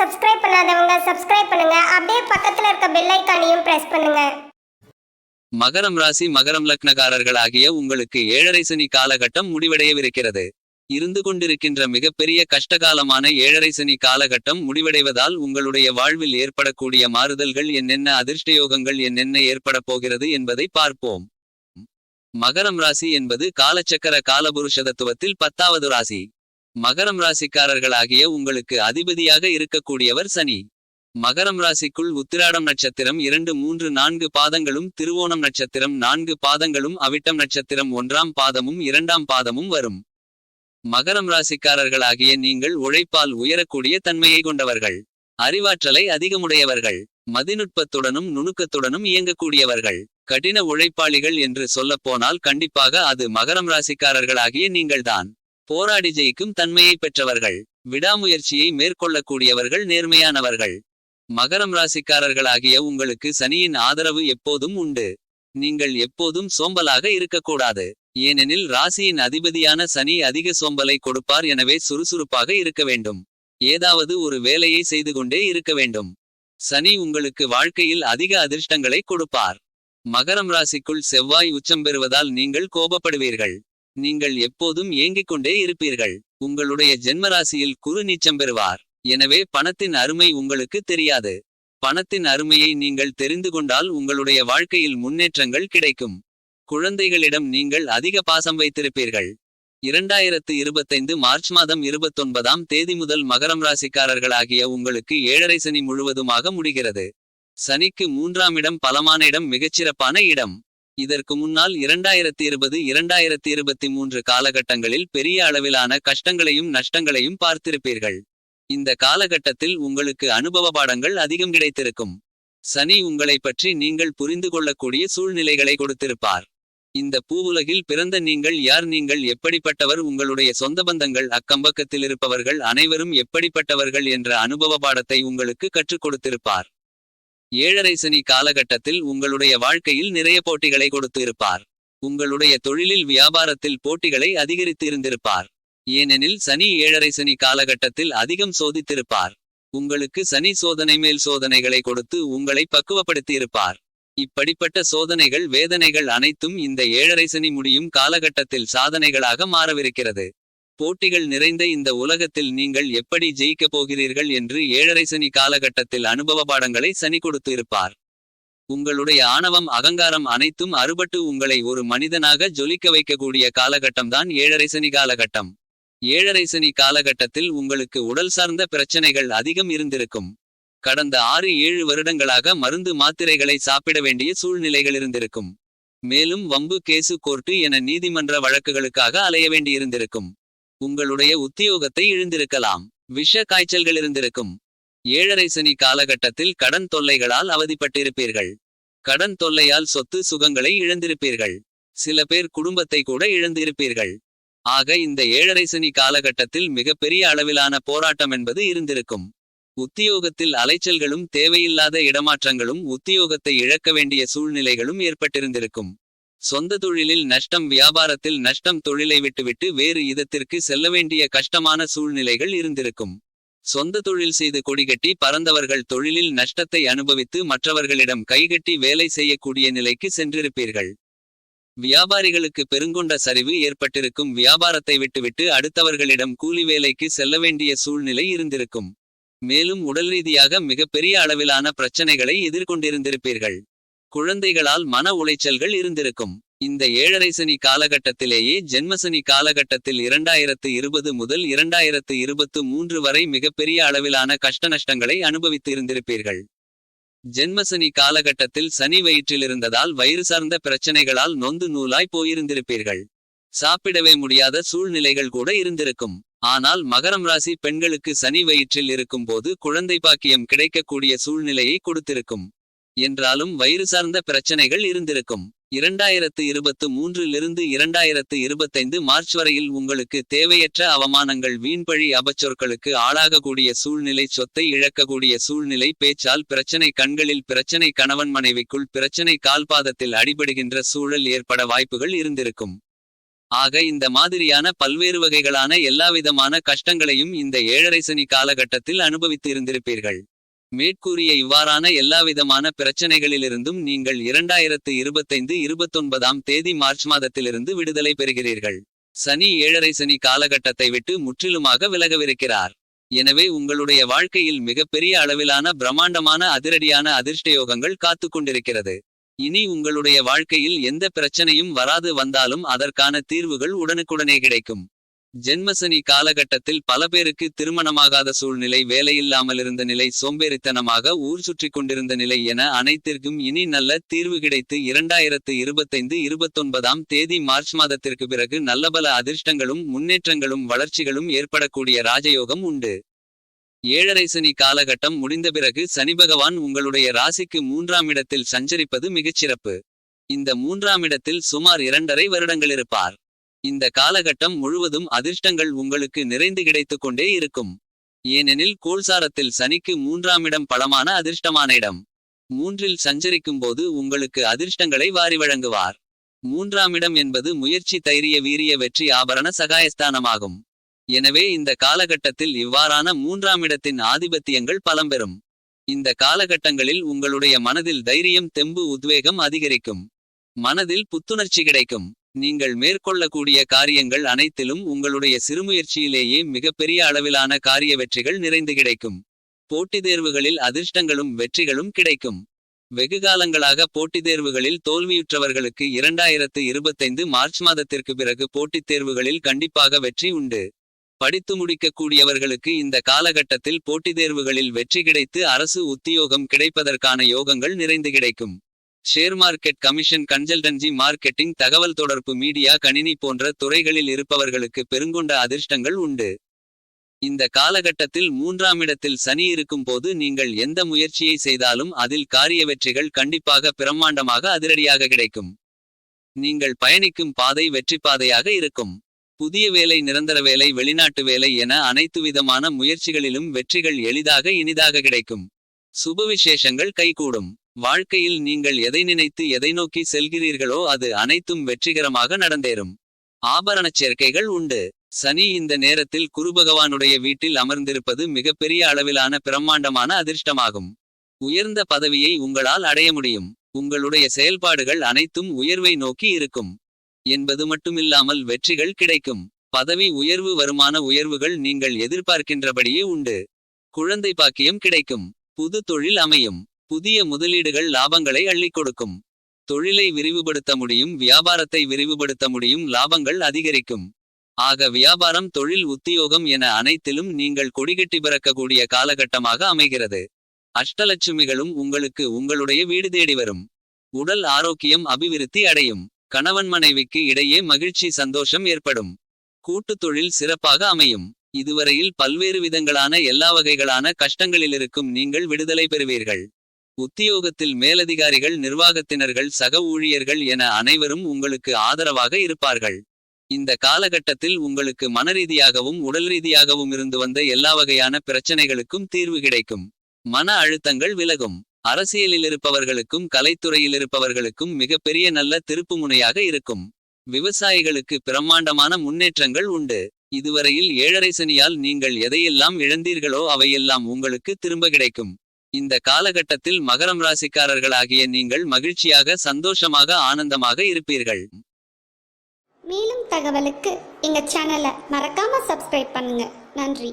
Subscribe பண்ணாதவங்க subscribe பண்ணுங்க. அப்படியே பக்கத்துல இருக்க பெல் ஐகானையும் பிரஸ் பண்ணுங்க. மகரம் ராசி மகரம் லக்னக்காரர்கள் ஆகிய உங்களுக்கு ஏழரை சனி காலகட்டம் முடிவடையவிருக்கிறது. இருந்து கொண்டிருக்கின்ற மிகப்பெரிய கஷ்டகாலமான ஏழரை சனி காலகட்டம் முடிவடைவதால் உங்களுடைய வாழ்வில் ஏற்படக்கூடிய மாறுதல்கள் என்னென்ன, அதிர்ஷ்டயோகங்கள் என்னென்ன ஏற்பட போகிறது என்பதை பார்ப்போம். மகரம் ராசி என்பது காலச்சக்கர காலபுருஷ தத்துவத்தில் 10வது ராசி. மகரம் ராசிக்காரர்களாகிய உங்களுக்கு அதிபதியாக இருக்கக்கூடியவர் சனி. மகரம் ராசிக்குள் உத்திராடம் நட்சத்திரம் 2, 3, 4 பாதங்களும், திருவோணம் நட்சத்திரம் 4 பாதங்களும், அவிட்டம் நட்சத்திரம் 1ஆம் பாதமும் 2ஆம் பாதமும் வரும். மகரம் ராசிக்காரர்களாகிய நீங்கள் உழைப்பால் உயரக்கூடிய தன்மையை கொண்டவர்கள், அறிவாற்றலை அதிகமுடையவர்கள், மதிநுட்பத்துடனும் நுணுக்கத்துடனும் இயங்கக்கூடியவர்கள், கடின உழைப்பாளிகள் என்று சொல்லப்போனால் கண்டிப்பாக அது மகரம் ராசிக்காரர்களாகிய நீங்கள்தான். போராடி ஜெயிக்கும் தன்மையை பெற்றவர்கள், விடாமுயற்சியை மேற்கொள்ளக்கூடியவர்கள், நேர்மையானவர்கள். மகரம் ராசிக்காரர்களாகிய உங்களுக்கு சனியின் ஆதரவு எப்போதும் உண்டு. நீங்கள் எப்போதும் சோம்பலாக இருக்கக்கூடாது. ஏனெனில் ராசியின் அதிபதியான சனி அதிக சோம்பலை கொடுப்பார். எனவே சுறுசுறுப்பாக இருக்க வேண்டும். ஏதாவது ஒரு வேலையை செய்து கொண்டே இருக்க வேண்டும். சனி உங்களுக்கு வாழ்க்கையில் அதிக அதிர்ஷ்டங்களை கொடுப்பார். மகரம் ராசிக்குள் செவ்வாய் உச்சம் பெறுவதால் நீங்கள் கோபப்படுவீர்கள். நீங்கள் எப்போதும் ஏங்கிக் கொண்டே இருப்பீர்கள். உங்களுடைய ஜென்மராசியில் குரு நீச்சம் பெறுவார். எனவே பணத்தின் அருமை உங்களுக்கு தெரியாது. பணத்தின் அருமையை நீங்கள் தெரிந்து கொண்டால் உங்களுடைய வாழ்க்கையில் முன்னேற்றங்கள் கிடைக்கும். குழந்தைகளிடம் நீங்கள் அதிக பாசம் வைத்திருப்பீர்கள். 2025 மார்ச் மாதம் 29ஆம் தேதி முதல் மகரம் ராசிக்காரர்களாகிய உங்களுக்கு ஏழரை சனி முழுவதுமாக முடிகிறது. சனிக்கு 3ஆம் இடம் பலமான இடம், மிகச்சிறப்பான இடம். இதற்கு முன்னால் 2020 2023 காலகட்டங்களில் பெரிய அளவிலான கஷ்டங்களையும் நஷ்டங்களையும் பார்த்திருப்பீர்கள். இந்த காலகட்டத்தில் உங்களுக்கு அனுபவ பாடங்கள் அதிகம் கிடைத்திருக்கும். சனி உங்களை பற்றி நீங்கள் புரிந்து கொள்ளக்கூடிய சூழ்நிலைகளை கொடுத்திருப்பார். இந்த பூவுலகில் பிறந்த நீங்கள் யார், நீங்கள் எப்படிப்பட்டவர், உங்களுடைய சொந்த பந்தங்கள், அக்கம்பக்கத்தில் இருப்பவர்கள் அனைவரும் எப்படிப்பட்டவர்கள் என்ற அனுபவ பாடத்தை உங்களுக்கு கற்றுக் கொடுத்திருப்பார். ஏழரை சனி காலகட்டத்தில் உங்களுடைய வாழ்க்கையில் நிறைய போட்டிகளை கொடுத்து இருப்பார். உங்களுடைய தொழிலில் வியாபாரத்தில் போட்டிகளை அதிகரித்து இருந்திருப்பார். ஏனெனில் சனி ஏழரை சனி காலகட்டத்தில் அதிகம் சோதித்திருப்பார். உங்களுக்கு சனி சோதனை மேல் சோதனைகளை கொடுத்து உங்களை பக்குவப்படுத்தி இருப்பார். இப்படிப்பட்ட சோதனைகள், வேதனைகள் அனைத்தும் இந்த ஏழரை சனி முடியும் காலகட்டத்தில் சாதனைகளாக மாறவிருக்கிறது. போட்டிகள் நிறைந்த இந்த உலகத்தில் நீங்கள் எப்படி ஜெயிக்கப் போகிறீர்கள் என்று ஏழரை சனி காலகட்டத்தில் அனுபவ பாடங்களை சனி கொடுத்து இருப்பார். உங்களுடைய ஆணவம், அகங்காரம் அனைத்தும் அறுபட்டு உங்களை ஒரு மனிதனாக ஜொலிக்க வைக்கக்கூடிய காலகட்டம்தான் ஏழரை சனி காலகட்டம். ஏழரை சனி காலகட்டத்தில் உங்களுக்கு உடல் சார்ந்த பிரச்சனைகள் அதிகம் இருந்திருக்கும். கடந்த 6-7 வருடங்களாக மருந்து மாத்திரைகளை சாப்பிட வேண்டிய சூழ்நிலைகள் இருந்திருக்கும். மேலும் வம்பு, கேசு, கோர்ட்டு என நீதிமன்ற வழக்குகளுக்காக அலைய வேண்டியிருந்திருக்கும். உங்களுடைய உத்தியோகத்தை இழந்திருக்கலாம். விஷ காய்ச்சல்கள் இருந்திருக்கும். ஏழரை சனி காலகட்டத்தில் கடன் தொல்லைகளால் அவதிப்பட்டிருப்பீர்கள். கடன் தொல்லையால் சொத்து சுகங்களை இழந்திருப்பீர்கள். சில பேர் குடும்பத்தை கூட இழந்திருப்பீர்கள். ஆக இந்த ஏழரை சனி காலகட்டத்தில் மிகப்பெரிய அளவிலான போராட்டம் என்பது இருந்திருக்கும். உத்தியோகத்தில் அலைச்சல்களும், தேவையில்லாத இடமாற்றங்களும், உத்தியோகத்தை இழக்க வேண்டிய சூழ்நிலைகளும் ஏற்பட்டிருந்திருக்கும். சொந்த தொழிலில் நஷ்டம், வியாபாரத்தில் நஷ்டம், தொழிலை விட்டுவிட்டு வேறு இதத்திற்கு செல்ல வேண்டிய கஷ்டமான சூழ்நிலைகள் இருந்திருக்கும். சொந்த தொழில் செய்து கொடிகட்டி பறந்தவர்கள் தொழிலில் நஷ்டத்தை அனுபவித்து மற்றவர்களிடம் கைகட்டி வேலை செய்யக்கூடிய நிலைக்கு சென்றிருப்பீர்கள். வியாபாரிகளுக்கு பெருங்கொண்ட சரிவு ஏற்பட்டிருக்கும். வியாபாரத்தை விட்டுவிட்டு அடுத்தவர்களிடம் கூலி வேலைக்கு செல்ல வேண்டிய சூழ்நிலை இருந்திருக்கும். மேலும் உடல் ரீதியாக மிகப்பெரிய அளவிலான பிரச்சனைகளை எதிர்கொண்டிருந்திருப்பீர்கள். குழந்தைகளால் மன உளைச்சல்கள் இருந்திருக்கும். இந்த ஏழரை சனி காலகட்டத்திலேயே ஜென்மசனி காலகட்டத்தில் 2020 முதல் 2023 வரை மிகப்பெரிய அளவிலான கஷ்டநஷ்டங்களை அனுபவித்து இருந்திருப்பீர்கள். ஜென்மசனி காலகட்டத்தில் சனி வயிற்றிலிருந்ததால் வயிறு சார்ந்த பிரச்சனைகளால் நொந்து நூலாய் போயிருந்திருப்பீர்கள். சாப்பிடவே முடியாத சூழ்நிலைகள் கூட இருந்திருக்கும். ஆனால் மகரம் ராசி பெண்களுக்கு சனி வயிற்றில் இருக்கும் போது குழந்தை பாக்கியம் கிடைக்கக்கூடிய சூழ்நிலையை கொடுத்திருக்கும். என்றாலும் வயிறு சார்ந்த பிரச்சனைகள் இருந்திருக்கும். 2023 2025 மார்ச் வரையில் உங்களுக்கு தேவையற்ற அவமானங்கள், வீண்பழி, அபச்சொற்களுக்கு ஆளாகக்கூடிய சூழ்நிலை, சொத்தை இழக்கக்கூடிய சூழ்நிலை, பேச்சால் பிரச்சனை, கண்களில் பிரச்சனை, கணவன் மனைவிக்குள் பிரச்சனை, கால்பாதத்தில் அடிபடுகின்ற சூழல் ஏற்பட வாய்ப்புகள் இருந்திருக்கும். ஆக இந்த மாதிரியான பல்வேறு வகைகளான எல்லாவிதமான கஷ்டங்களையும் இந்த ஏழரை சனி காலகட்டத்தில் அனுபவித்து இருந்திருப்பீர்கள். மேற்கூறிய இவ்வாறான எல்லாவிதமான பிரச்சனைகளிலிருந்தும் நீங்கள் 2025-29ஆம் தேதி மார்ச் மாதத்திலிருந்து விடுதலை பெறுகிறீர்கள். சனி ஏழரை சனி காலகட்டத்தை விட்டு முற்றிலுமாக விலகவிருக்கிறார். எனவே உங்களுடைய வாழ்க்கையில் மிகப்பெரிய அளவிலான பிரம்மாண்டமான அதிரடியான அதிர்ஷ்டயோகங்கள் காத்து கொண்டிருக்கிறது. இனி உங்களுடைய வாழ்க்கையில் எந்த பிரச்சனையும் வராது, வந்தாலும் அதற்கான தீர்வுகள் உடனுக்குடனே கிடைக்கும். ஜென்மசனி காலகட்டத்தில் பல பேருக்கு திருமணமாகாத சூழ்நிலை, வேலையில்லாமலிருந்த நிலை, சோம்பேறித்தனமாக ஊர் சுற்றி கொண்டிருந்த நிலை என அனைத்திற்கும் இனி நல்ல தீர்வு கிடைத்து 2025-29ஆம் தேதி மார்ச் மாதத்திற்கு பிறகு நல்லபல அதிர்ஷ்டங்களும் முன்னேற்றங்களும் வளர்ச்சிகளும் ஏற்படக்கூடிய ராஜயோகம் உண்டு. ஏழரை சனி காலகட்டம் முடிந்த பிறகு சனிபகவான் உங்களுடைய ராசிக்கு 3ஆம் இடத்தில் சஞ்சரிப்பது மிகச்சிறப்பு. இந்த 3ஆம் இடத்தில் சுமார் 2.5 வருடங்கள் இருப்பார். இந்த காலகட்டம் முழுவதும் அதிர்ஷ்டங்கள் உங்களுக்கு நிறைந்து கிடைத்துக் கொண்டே இருக்கும். ஏனெனில் கோள்சாரத்தில் சனிக்கு 3ஆம் இடம் பலமான அதிர்ஷ்டமான இடம். 3இல் சஞ்சரிக்கும் போது உங்களுக்கு அதிர்ஷ்டங்களை வாரி வழங்குவார். 3ஆம் இடம் என்பது முயற்சி, தைரிய, வீரிய, வெற்றி, ஆபரண, சகாயஸ்தானமாகும். எனவே இந்த காலகட்டத்தில் இவ்வாறான 3ஆம் இடத்தின் ஆதிபத்தியங்கள் பலம்பெறும். இந்த காலகட்டங்களில் உங்களுடைய மனதில் தைரியம், தெம்பு, உத்வேகம் அதிகரிக்கும். மனதில் புத்துணர்ச்சி கிடைக்கும். நீங்கள் மேற்கொள்ளக்கூடிய காரியங்கள் அனைத்திலும் உங்களுடைய சிறுமுயற்சியிலேயே மிகப்பெரிய அளவிலான காரிய வெற்றிகள் நிறைந்து கிடைக்கும். போட்டித் தேர்வுகளில் அதிர்ஷ்டங்களும் வெற்றிகளும் கிடைக்கும். வெகுகாலங்களாக போட்டித் தேர்வுகளில் தோல்வியுற்றவர்களுக்கு 2025 மார்ச் மாதத்திற்கு பிறகு போட்டித் தேர்வுகளில் கண்டிப்பாக வெற்றி உண்டு. படித்து முடிக்கக்கூடியவர்களுக்கு இந்த காலகட்டத்தில் போட்டித் தேர்வுகளில் வெற்றி கிடைத்து அரசு உத்தியோகம் கிடைப்பதற்கான யோகங்கள் நிறைந்து கிடைக்கும். Share market, commission, consultancy, marketing, தகவல் தொடர்பு, மீடியா, கணினி போன்ற துறைகளில் இருப்பவர்களுக்கு பெருங்கொண்ட அதிர்ஷ்டங்கள் உண்டு. இந்த காலகட்டத்தில் 3ஆம் இடத்தில் சனி இருக்கும் போது நீங்கள் எந்த முயற்சியை செய்தாலும் அதில் காரிய வெற்றிகள் கண்டிப்பாக பிரம்மாண்டமாக அதிரடியாக கிடைக்கும். நீங்கள் பயணிக்கும் பாதை வெற்றி பாதையாக இருக்கும். புதிய வேலை, நிரந்தர வேலை, வெளிநாட்டு வேலை என அனைத்து விதமான முயற்சிகளிலும் வெற்றிகள் எளிதாக இனிதாக கிடைக்கும். சுபவிசேஷங்கள் கைகூடும். வாழ்க்கையில் நீங்கள் எதை நினைத்து எதை நோக்கி செல்கிறீர்களோ அது அனைத்தும் வெற்றிகரமாக நடந்தேறும். ஆபரணச் சேர்க்கைகள் உண்டு. சனி இந்த நேரத்தில் குருபகவானுடைய வீட்டில் அமர்ந்திருப்பது மிகப்பெரிய அளவிலான பிரம்மாண்டமான அதிர்ஷ்டமாகும். உயர்ந்த பதவியை உங்களால் அடைய முடியும். உங்களுடைய செயல்பாடுகள் அனைத்தும் உயர்வை நோக்கி இருக்கும் என்பது மட்டுமில்லாமல் வெற்றிகள் கிடைக்கும். பதவி உயர்வு, வருமான உயர்வுகள் நீங்கள் எதிர்பார்க்கின்றபடியே உண்டு. குழந்தை பாக்கியம் கிடைக்கும். புது தொழில் அமையும். புதிய முதலீடுகள் லாபங்களை அள்ளிக் கொடுக்கும். தொழிலை விரிவுபடுத்த முடியும், வியாபாரத்தை விரிவுபடுத்த முடியும், லாபங்கள் அதிகரிக்கும். ஆக வியாபாரம், தொழில், உத்தியோகம் என அனைத்திலும் நீங்கள் கொடிகட்டி பறக்கக்கூடிய காலகட்டமாக அமைகிறது. அஷ்டலட்சுமிகளும் உங்களுக்கு உங்களுடைய வீடு தேடி வரும். உடல் ஆரோக்கியம் அபிவிருத்தி அடையும். கணவன் மனைவிக்கு இடையே மகிழ்ச்சி, சந்தோஷம் ஏற்படும். கூட்டுத் தொழில் சிறப்பாக அமையும். இதுவரையில் பல்வேறு விதங்களான எல்லா வகைகளான கஷ்டங்களிலிருக்கும் நீங்கள் விடுதலை பெறுவீர்கள். உத்தியோகத்தில் மேலதிகாரிகள், நிர்வாகத்தினர்கள், சக ஊழியர்கள் என அனைவரும் உங்களுக்கு ஆதரவாக இருப்பார்கள். இந்த காலகட்டத்தில் உங்களுக்கு மனரீதியாகவும் உடல் ரீதியாகவும் இருந்து வந்த எல்லா வகையான பிரச்சனைகளுக்கும் தீர்வு கிடைக்கும். மன அழுத்தங்கள் விலகும். அரசியலில் இருப்பவர்களுக்கும் கலைத்துறையில் இருப்பவர்களுக்கும் மிகப்பெரிய நல்ல திருப்புமுனையாக இருக்கும். விவசாயிகளுக்கு பிரம்மாண்டமான முன்னேற்றங்கள் உண்டு. இதுவரையில் ஏழரை சனியால் நீங்கள் எதையெல்லாம் இழந்தீர்களோ அவையெல்லாம் உங்களுக்கு திரும்ப கிடைக்கும். இந்த காலகட்டத்தில் மகரம் ராசிக்காரர்களாகிய நீங்கள் மகிழ்ச்சியாக, சந்தோஷமாக, ஆனந்தமாக இருப்பீர்கள். மேலும் தகவலுக்கு எங்க சேனலை மறக்காம சப்ஸ்கிரைப் பண்ணுங்க. நன்றி.